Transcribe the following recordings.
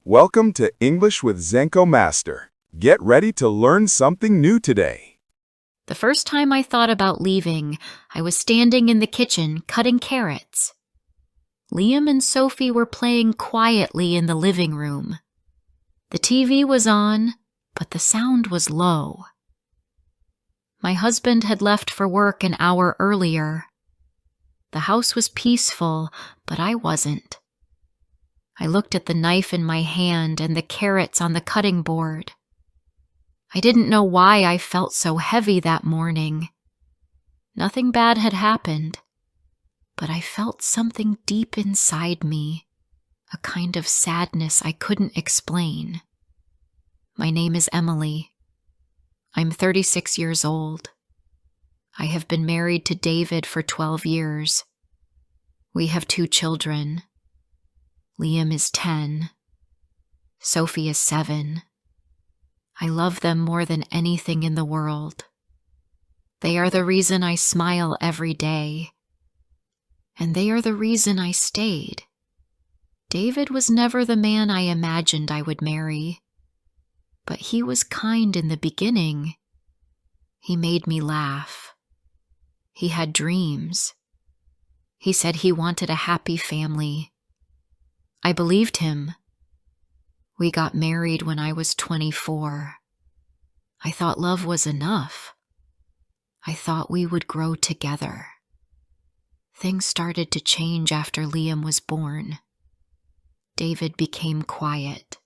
Welcome to English with Zenko Master. Get ready to learn something new today. The first time I thought about leaving, I was standing in the kitchen cutting carrots. Liam and Sophie were playing quietly in the living room. The TV was on, but the sound was low. My husband had left for work an hour earlier. The house was peaceful, but I wasn't. I looked at the knife in my hand and the carrots on the cutting board. I didn't know why I felt so heavy that morning. Nothing bad had happened, but I felt something deep inside me, a kind of sadness I couldn't explain. My name is Emily. I'm 36 years old. I have been married to David for 12 years. We have 2 children. Liam is 10. Sophie is 7. I love them more than anything in the world. They are the reason I smile every day. And they are the reason I stayed. David was never the man I imagined I would marry. But he was kind in the beginning. He made me laugh. He had dreams. He said he wanted a happy family. I believed him. We got married when I was 24. I thought love was enough. I thought we would grow together. Things started to change after Liam was born. David became quiet.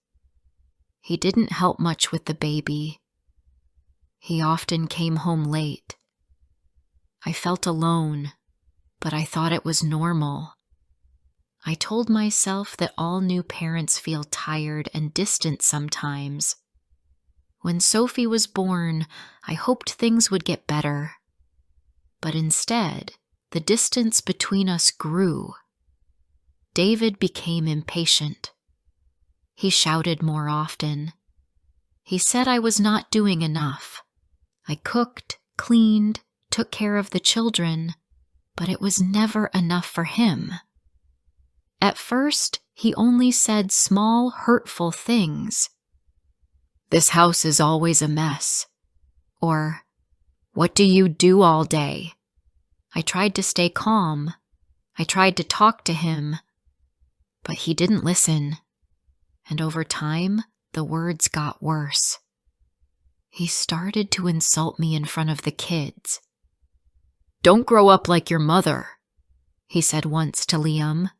He didn't help much with the baby. He often came home late. I felt alone, but I thought it was normal. I told myself that all new parents feel tired and distant sometimes. When Sophie was born, I hoped things would get better. But instead, the distance between us grew. David became impatient. He shouted more often. He said I was not doing enough. I cooked, cleaned, took care of the children, but it was never enough for him. At first, he only said small, hurtful things. "This house is always a mess." Or, "What do you do all day?" I tried to stay calm. I tried to talk to him. But he didn't listen. And over time, the words got worse. He started to insult me in front of the kids. "Don't grow up like your mother," he said once to Liam.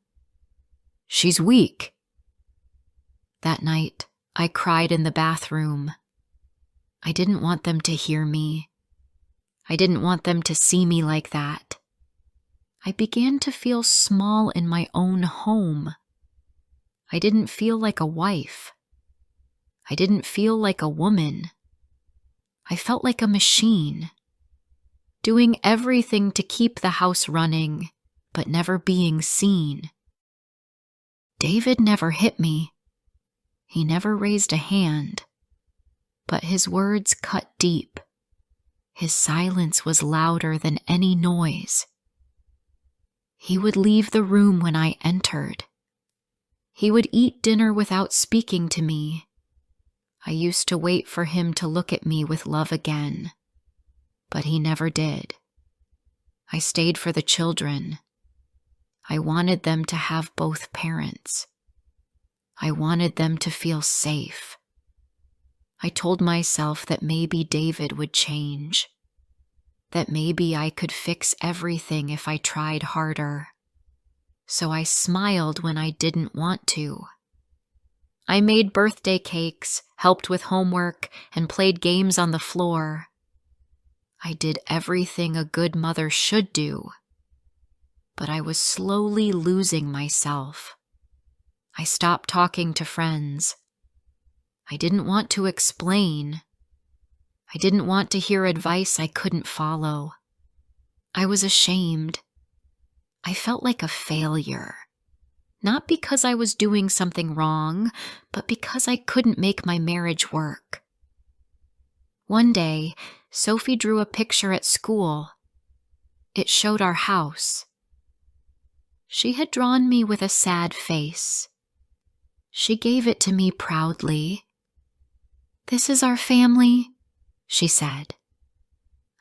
"She's weak." That night, I cried in the bathroom. I didn't want them to hear me. I didn't want them to see me like that. I began to feel small in my own home. I didn't feel like a wife. I didn't feel like a woman. I felt like a machine, doing everything to keep the house running, but never being seen. David never hit me. He never raised a hand. But his words cut deep. His silence was louder than any noise. He would leave the room when I entered. He would eat dinner without speaking to me. I used to wait for him to look at me with love again. But he never did. I stayed for the children. I wanted them to have both parents. I wanted them to feel safe. I told myself that maybe David would change, that maybe I could fix everything if I tried harder. So I smiled when I didn't want to. I made birthday cakes, helped with homework, and played games on the floor. I did everything a good mother should do. But I was slowly losing myself. I stopped talking to friends. I didn't want to explain. I didn't want to hear advice I couldn't follow. I was ashamed. I felt like a failure. Not because I was doing something wrong, but because I couldn't make my marriage work. One day, Sophie drew a picture at school. It showed our house. She had drawn me with a sad face. She gave it to me proudly. "This is our family," she said.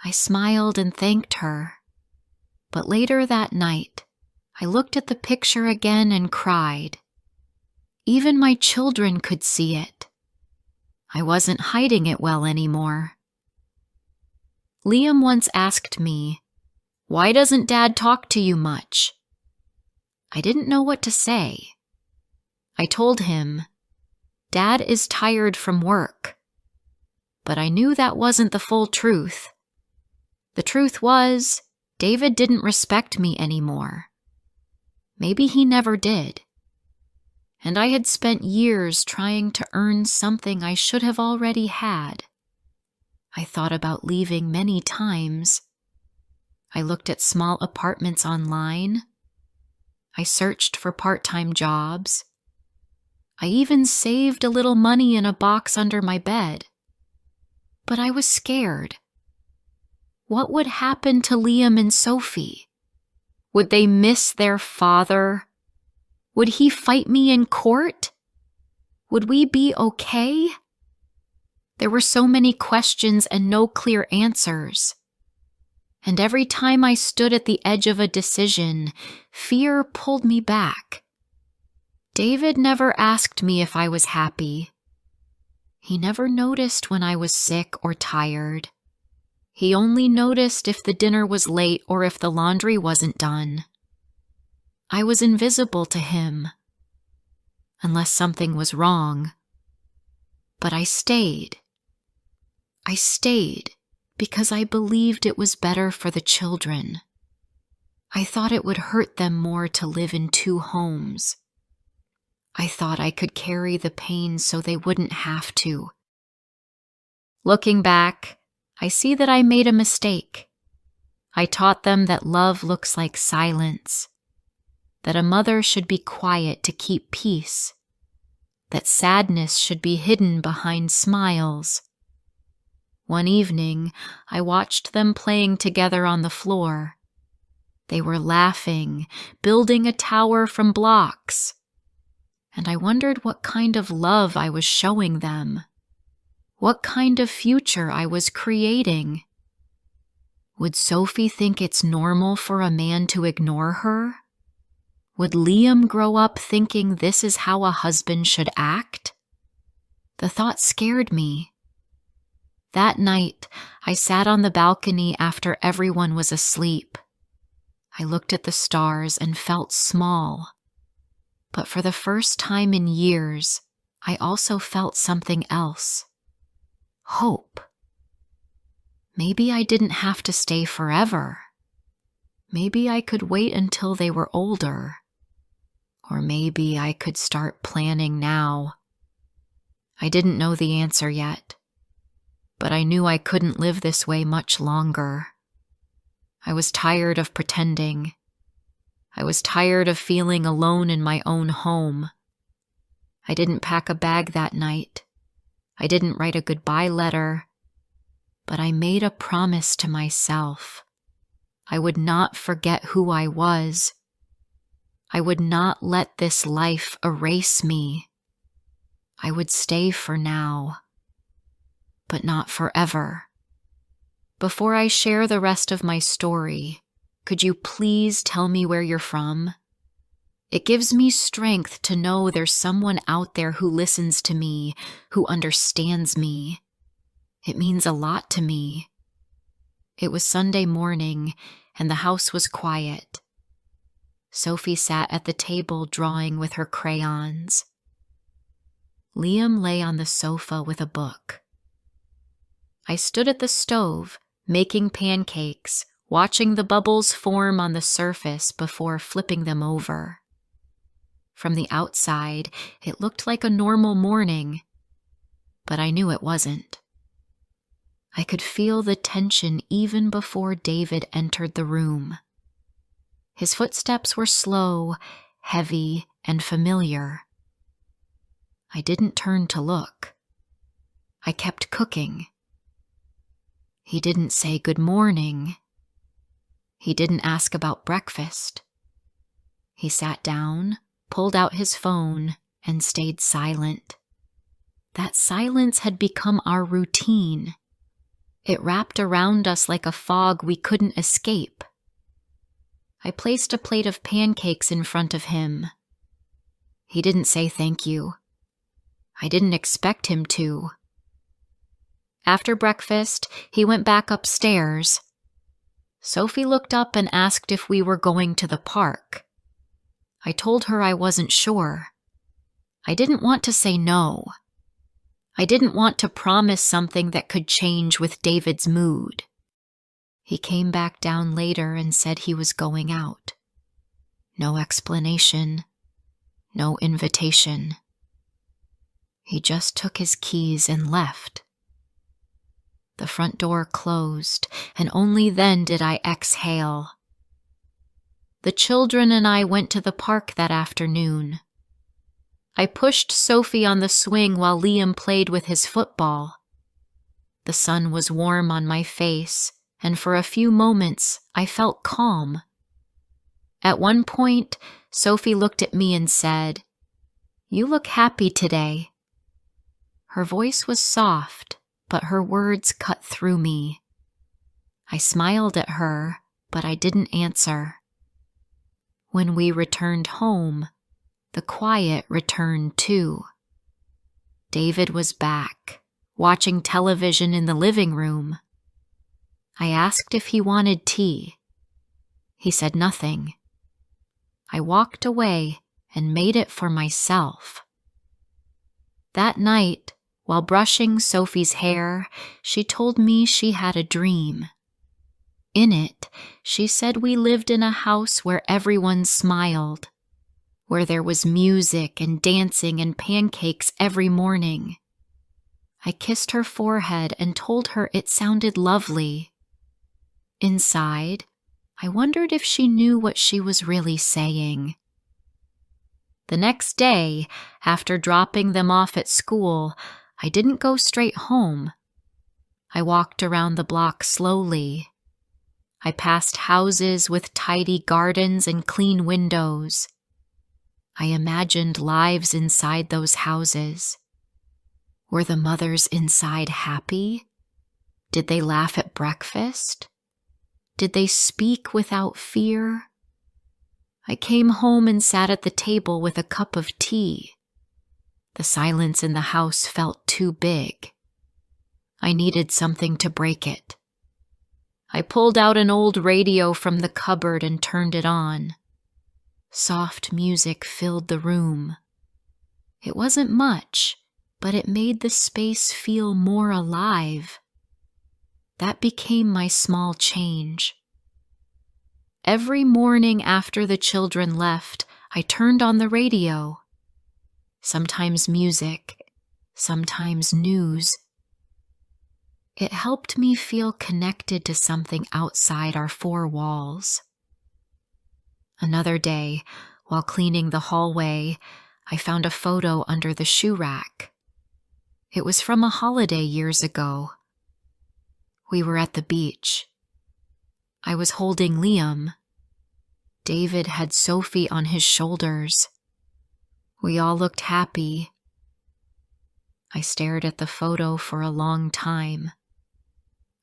I smiled and thanked her. But later that night, I looked at the picture again and cried. Even my children could see it. I wasn't hiding it well anymore. Liam once asked me, "Why doesn't Dad talk to you much?" I didn't know what to say. I told him, "Dad is tired from work." But I knew that wasn't the full truth. The truth was, David didn't respect me anymore. Maybe he never did. And I had spent years trying to earn something I should have already had. I thought about leaving many times. I looked at small apartments online. I searched for part-time jobs. I even saved a little money in a box under my bed. But I was scared. What would happen to Liam and Sophie? Would they miss their father? Would he fight me in court? Would we be okay? There were so many questions and no clear answers. And every time I stood at the edge of a decision, fear pulled me back. David never asked me if I was happy. He never noticed when I was sick or tired. He only noticed if the dinner was late or if the laundry wasn't done. I was invisible to him, unless something was wrong. But I stayed. I stayed because I believed it was better for the children. I thought it would hurt them more to live in two homes. I thought I could carry the pain so they wouldn't have to. Looking back, I see that I made a mistake. I taught them that love looks like silence, that a mother should be quiet to keep peace, that sadness should be hidden behind smiles. One evening, I watched them playing together on the floor. They were laughing, building a tower from blocks. And I wondered what kind of love I was showing them, what kind of future I was creating. Would Sophie think it's normal for a man to ignore her? Would Liam grow up thinking this is how a husband should act? The thought scared me. That night, I sat on the balcony after everyone was asleep. I looked at the stars and felt small. But for the first time in years, I also felt something else. Hope. Maybe I didn't have to stay forever. Maybe I could wait until they were older. Or maybe I could start planning now. I didn't know the answer yet, but I knew I couldn't live this way much longer. I was tired of pretending. I was tired of feeling alone in my own home. I didn't pack a bag that night. I didn't write a goodbye letter. But I made a promise to myself. I would not forget who I was. I would not let this life erase me. I would stay for now, but not forever. Before I share the rest of my story, could you please tell me where you're from? It gives me strength to know there's someone out there who listens to me, who understands me. It means a lot to me. It was Sunday morning, and the house was quiet. Sophie sat at the table drawing with her crayons. Liam lay on the sofa with a book. I stood at the stove, making pancakes, watching the bubbles form on the surface before flipping them over. From the outside, it looked like a normal morning, but I knew it wasn't. I could feel the tension even before David entered the room. His footsteps were slow, heavy, and familiar. I didn't turn to look. I kept cooking. He didn't say good morning. He didn't ask about breakfast. He sat down, pulled out his phone, and stayed silent. That silence had become our routine. It wrapped around us like a fog we couldn't escape. I placed a plate of pancakes in front of him. He didn't say thank you. I didn't expect him to. After breakfast, he went back upstairs. Sophie looked up and asked if we were going to the park. I told her I wasn't sure. I didn't want to say no. I didn't want to promise something that could change with David's mood. He came back down later and said he was going out. No explanation. No invitation. He just took his keys and left. The front door closed, and only then did I exhale. The children and I went to the park that afternoon. I pushed Sophie on the swing while Liam played with his football. The sun was warm on my face, and for a few moments I felt calm. At one point, Sophie looked at me and said, "You look happy today." Her voice was soft, but her words cut through me. I smiled at her, but I didn't answer. When we returned home, the quiet returned too. David was back, watching television in the living room. I asked if he wanted tea. He said nothing. I walked away and made it for myself. That night, while brushing Sophie's hair, she told me she had a dream. In it, she said we lived in a house where everyone smiled, where there was music and dancing and pancakes every morning. I kissed her forehead and told her it sounded lovely. Inside, I wondered if she knew what she was really saying. The next day, after dropping them off at school, I didn't go straight home. I walked around the block slowly. I passed houses with tidy gardens and clean windows. I imagined lives inside those houses. Were the mothers inside happy? Did they laugh at breakfast? Did they speak without fear? I came home and sat at the table with a cup of tea. The silence in the house felt too big. I needed something to break it. I pulled out an old radio from the cupboard and turned it on. Soft music filled the room. It wasn't much, but it made the space feel more alive. That became my small change. Every morning after the children left, I turned on the radio. Sometimes music, sometimes news. It helped me feel connected to something outside our four walls. Another day, while cleaning the hallway, I found a photo under the shoe rack. It was from a holiday years ago. We were at the beach. I was holding Liam. David had Sophie on his shoulders. We all looked happy. I stared at the photo for a long time.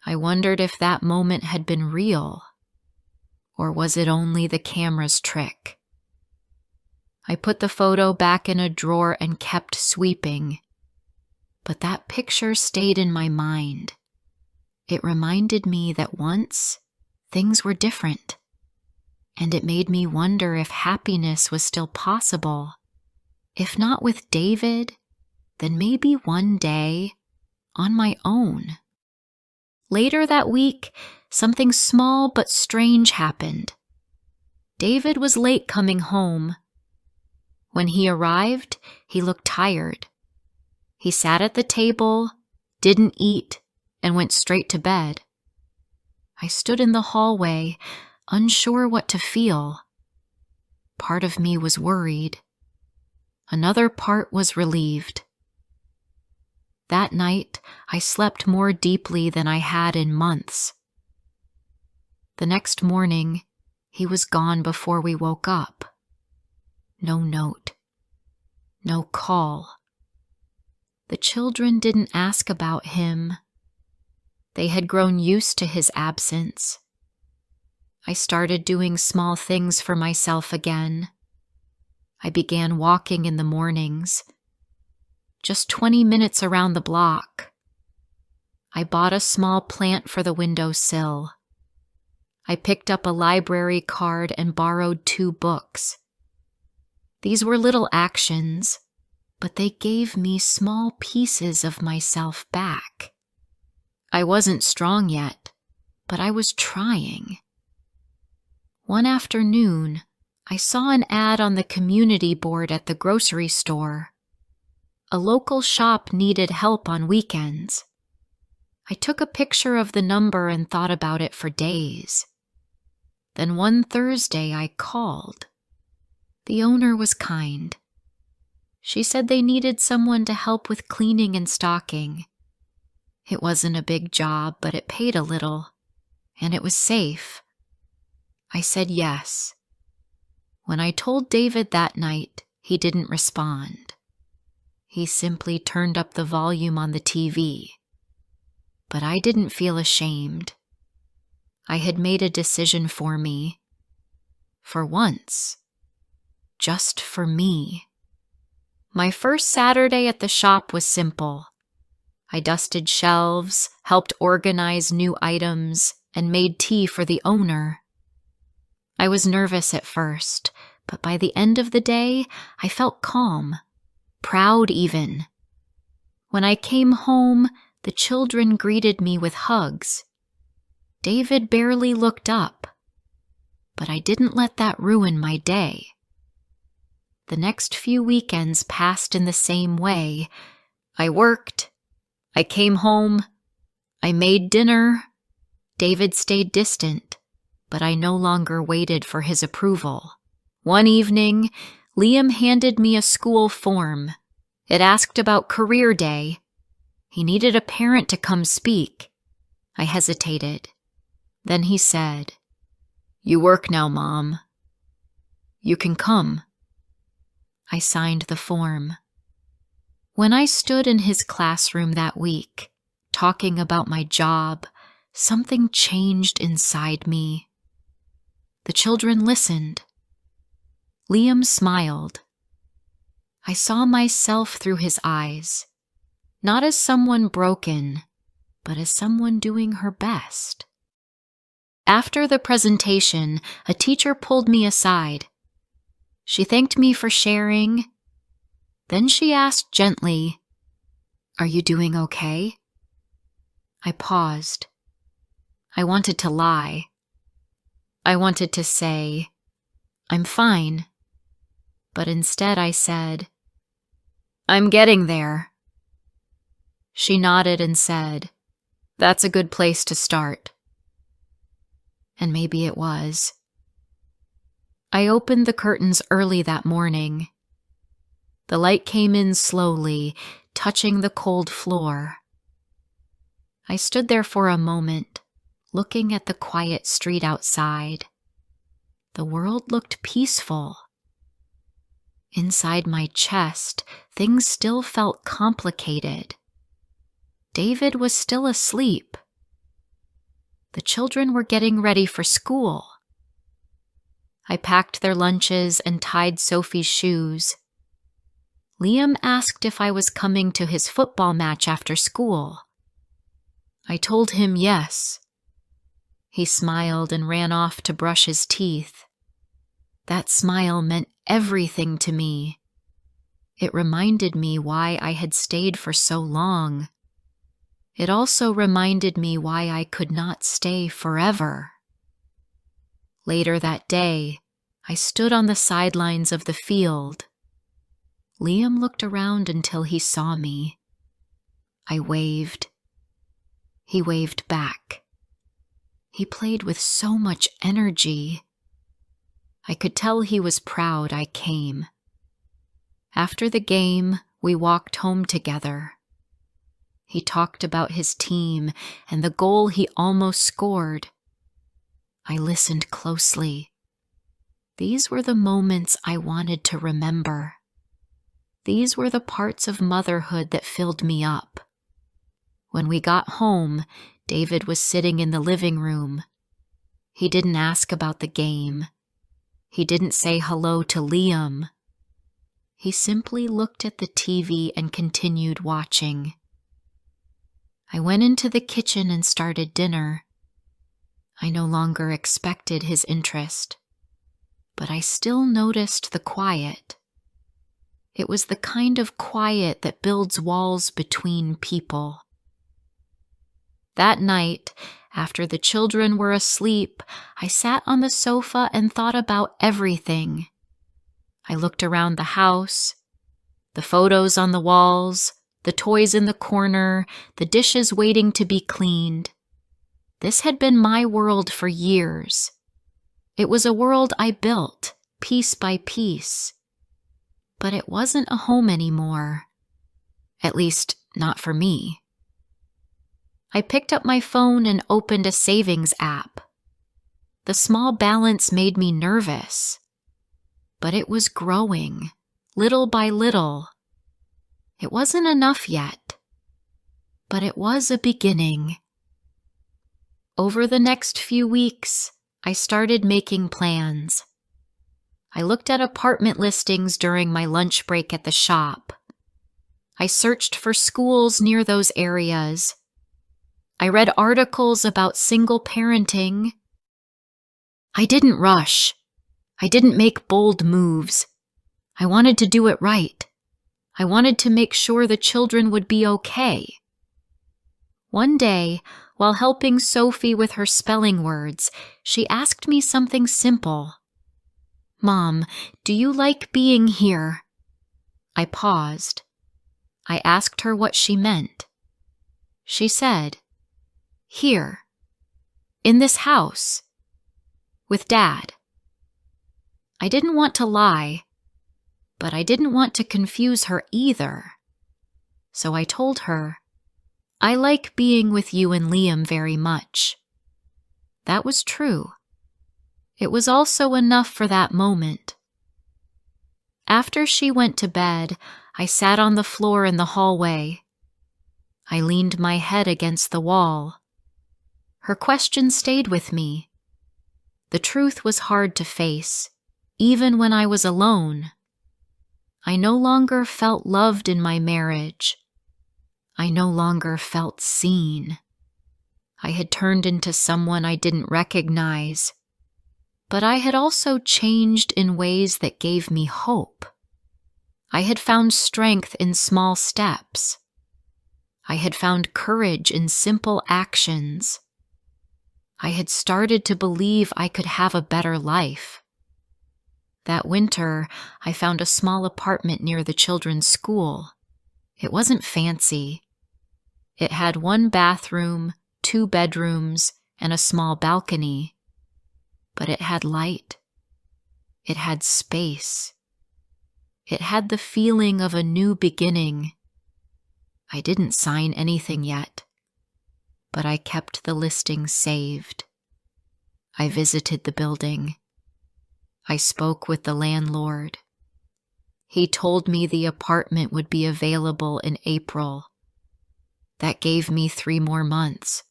I wondered if that moment had been real, or was it only the camera's trick? I put the photo back in a drawer and kept sweeping, but that picture stayed in my mind. It reminded me that once things were different, and it made me wonder if happiness was still possible. If not with David, then maybe one day on my own. Later that week, something small but strange happened. David was late coming home. When he arrived, he looked tired. He sat at the table, didn't eat, and went straight to bed. I stood in the hallway, unsure what to feel. Part of me was worried. Another part was relieved. That night, I slept more deeply than I had in months. The next morning, he was gone before we woke up. No note. No call. The children didn't ask about him. They had grown used to his absence. I started doing small things for myself again. I began walking in the mornings, just 20 minutes around the block. I bought a small plant for the windowsill. I picked up a library card and borrowed 2 books. These were little actions, but they gave me small pieces of myself back. I wasn't strong yet, but I was trying. One afternoon, I saw an ad on the community board at the grocery store. A local shop needed help on weekends. I took a picture of the number and thought about it for days. Then one Thursday I called. The owner was kind. She said they needed someone to help with cleaning and stocking. It wasn't a big job, but it paid a little, and it was safe. I said yes. When I told David that night, he didn't respond. He simply turned up the volume on the TV. But I didn't feel ashamed. I had made a decision for me. For once. Just for me. My first Saturday at the shop was simple. I dusted shelves, helped organize new items, and made tea for the owner. I was nervous at first, but by the end of the day, I felt calm, proud even. When I came home, the children greeted me with hugs. David barely looked up, but I didn't let that ruin my day. The next few weekends passed in the same way. I worked, I came home, I made dinner. David stayed distant, but I no longer waited for his approval. One evening, Liam handed me a school form. It asked about career day. He needed a parent to come speak. I hesitated. Then he said, "You work now, Mom. You can come." I signed the form. When I stood in his classroom that week, talking about my job, something changed inside me. The children listened. Liam smiled. I saw myself through his eyes, not as someone broken, but as someone doing her best. After the presentation, a teacher pulled me aside. She thanked me for sharing. Then she asked gently, "Are you doing okay?" I paused. I wanted to lie. I wanted to say, "I'm fine." But instead I said, "I'm getting there." She nodded and said, "That's a good place to start." And maybe it was. I opened the curtains early that morning. The light came in slowly, touching the cold floor. I stood there for a moment, looking at the quiet street outside. The world looked peaceful. Inside my chest, things still felt complicated. David was still asleep. The children were getting ready for school. I packed their lunches and tied Sophie's shoes. Liam asked if I was coming to his football match after school. I told him yes. He smiled and ran off to brush his teeth. That smile meant everything to me. It reminded me why I had stayed for so long. It also reminded me why I could not stay forever. Later that day, I stood on the sidelines of the field. Liam looked around until he saw me. I waved. He waved back. He played with so much energy. I could tell he was proud I came. After the game, we walked home together. He talked about his team and the goal he almost scored. I listened closely. These were the moments I wanted to remember. These were the parts of motherhood that filled me up. When we got home, David was sitting in the living room. He didn't ask about the game. He didn't say hello to Liam. He simply looked at the TV and continued watching. I went into the kitchen and started dinner. I no longer expected his interest, but I still noticed the quiet. It was the kind of quiet that builds walls between people. That night, after the children were asleep, I sat on the sofa and thought about everything. I looked around the house, the photos on the walls, the toys in the corner, the dishes waiting to be cleaned. This had been my world for years. It was a world I built, piece by piece. But it wasn't a home anymore. At least, not for me. I picked up my phone and opened a savings app. The small balance made me nervous. But it was growing, little by little. It wasn't enough yet. But it was a beginning. Over the next few weeks, I started making plans. I looked at apartment listings during my lunch break at the shop. I searched for schools near those areas. I read articles about single parenting. I didn't rush. I didn't make bold moves. I wanted to do it right. I wanted to make sure the children would be okay. One day, while helping Sophie with her spelling words, she asked me something simple. "Mom, do you like being here?" I paused. I asked her what she meant. She said, "Here, in this house, with Dad." I didn't want to lie, but I didn't want to confuse her either. So I told her, "I like being with you and Liam very much." That was true. It was also enough for that moment. After she went to bed, I sat on the floor in the hallway. I leaned my head against the wall. Her question stayed with me. The truth was hard to face, even when I was alone. I no longer felt loved in my marriage. I no longer felt seen. I had turned into someone I didn't recognize. But I had also changed in ways that gave me hope. I had found strength in small steps. I had found courage in simple actions. I had started to believe I could have a better life. That winter, I found a small apartment near the children's school. It wasn't fancy. It had 1 bathroom, 2 bedrooms, and a small balcony. But it had light. It had space. It had the feeling of a new beginning. I didn't sign anything yet, but I kept the listing saved. I visited the building. I spoke with the landlord. He told me the apartment would be available in April. That gave me 3 more months.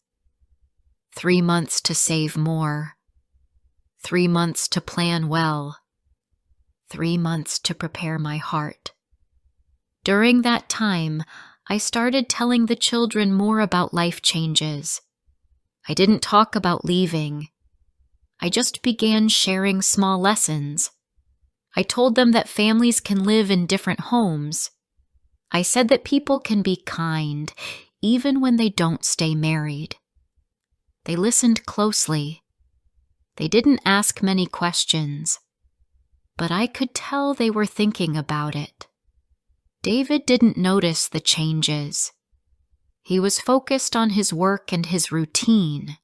3 months to save more. 3 months to plan well. 3 months to prepare my heart. During that time, I started telling the children more about life changes. I didn't talk about leaving. I just began sharing small lessons. I told them that families can live in different homes. I said that people can be kind, even when they don't stay married. They listened closely. They didn't ask many questions, but I could tell they were thinking about it. David didn't notice the changes. He was focused on his work and his routine.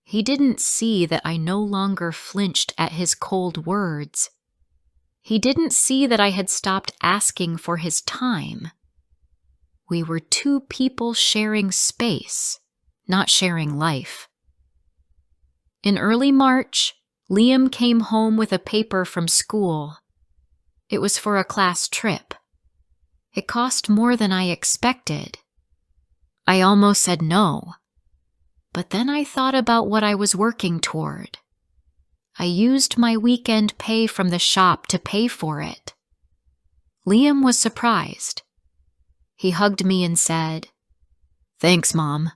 He didn't see that I no longer flinched at his cold words. He didn't see that I had stopped asking for his time. We were 2 people sharing space, not sharing life. In early March, Liam came home with a paper from school. It was for a class trip. It cost more than I expected. I almost said no, but then I thought about what I was working toward. I used my weekend pay from the shop to pay for it. Liam was surprised. He hugged me and said, "Thanks, Mom."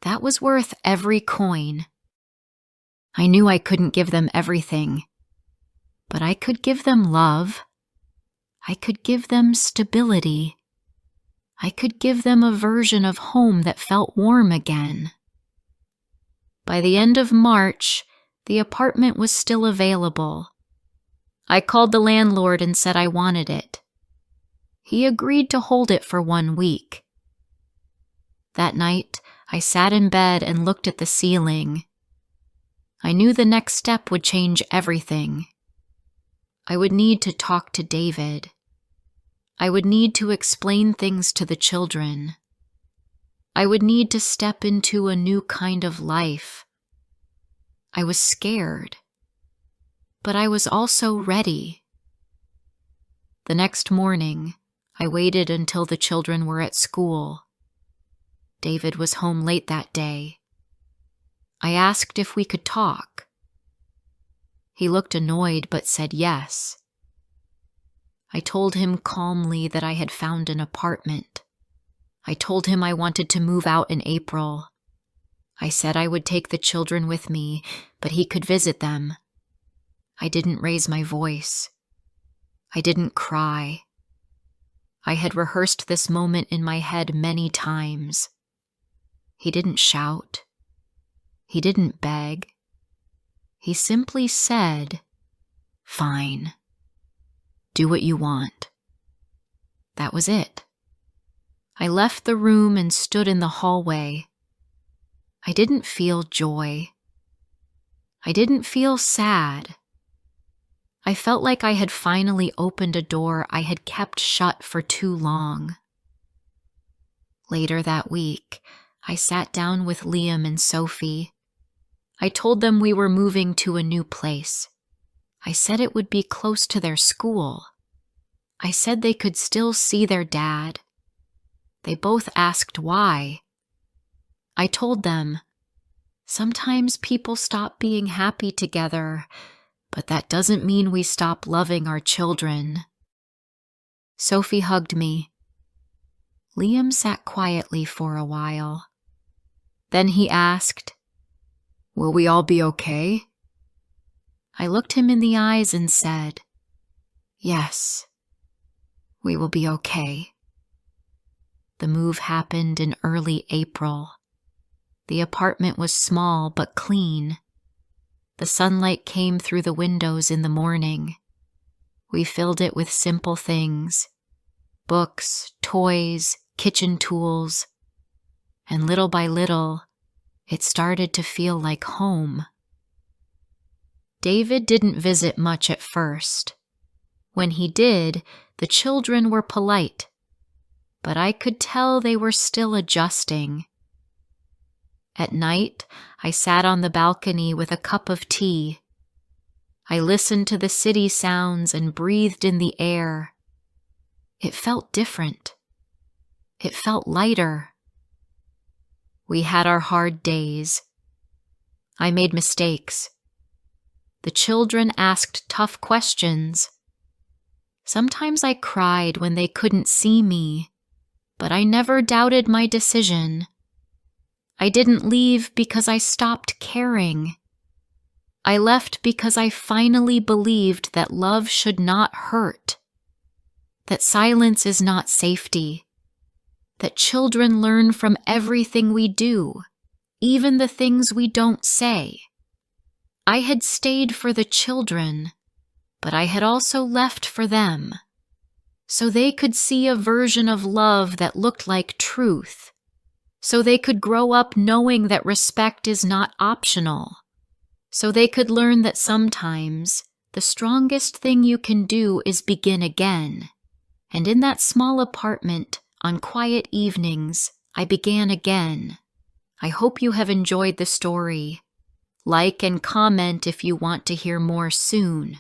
That was worth every coin. I knew I couldn't give them everything, but I could give them love. I could give them stability. I could give them a version of home that felt warm again. By the end of March, the apartment was still available. I called the landlord and said I wanted it. He agreed to hold it for 1 week. That night, I sat in bed and looked at the ceiling. I knew the next step would change everything. I would need to talk to David. I would need to explain things to the children. I would need to step into a new kind of life. I was scared, but I was also ready. The next morning, I waited until the children were at school. David was home late that day. I asked if we could talk. He looked annoyed but said yes. I told him calmly that I had found an apartment. I told him I wanted to move out in April. I said I would take the children with me, but he could visit them. I didn't raise my voice. I didn't cry. I had rehearsed this moment in my head many times. He didn't shout. He didn't beg. He simply said, "Fine. Do what you want." That was it. I left the room and stood in the hallway. I didn't feel joy. I didn't feel sad. I felt like I had finally opened a door I had kept shut for too long. Later that week, I sat down with Liam and Sophie. I told them we were moving to a new place. I said it would be close to their school. I said they could still see their dad. They both asked why. I told them, sometimes people stop being happy together, but that doesn't mean we stop loving our children. Sophie hugged me. Liam sat quietly for a while. Then he asked, "Will we all be okay?" I looked him in the eyes and said, "Yes, we will be okay." The move happened in early April. The apartment was small but clean. The sunlight came through the windows in the morning. We filled it with simple things: books, toys, kitchen tools. And little by little, it started to feel like home. David didn't visit much at first. When he did, the children were polite, but I could tell they were still adjusting. At night, I sat on the balcony with a cup of tea. I listened to the city sounds and breathed in the air. It felt different. It felt lighter. We had our hard days. I made mistakes. The children asked tough questions. Sometimes I cried when they couldn't see me, but I never doubted my decision. I didn't leave because I stopped caring. I left because I finally believed that love should not hurt, that silence is not safety, that children learn from everything we do, even the things we don't say. I had stayed for the children, but I had also left for them, so they could see a version of love that looked like truth, so they could grow up knowing that respect is not optional, so they could learn that sometimes the strongest thing you can do is begin again. And in that small apartment, on quiet evenings, I began again. I hope you have enjoyed the story. Like and comment if you want to hear more soon.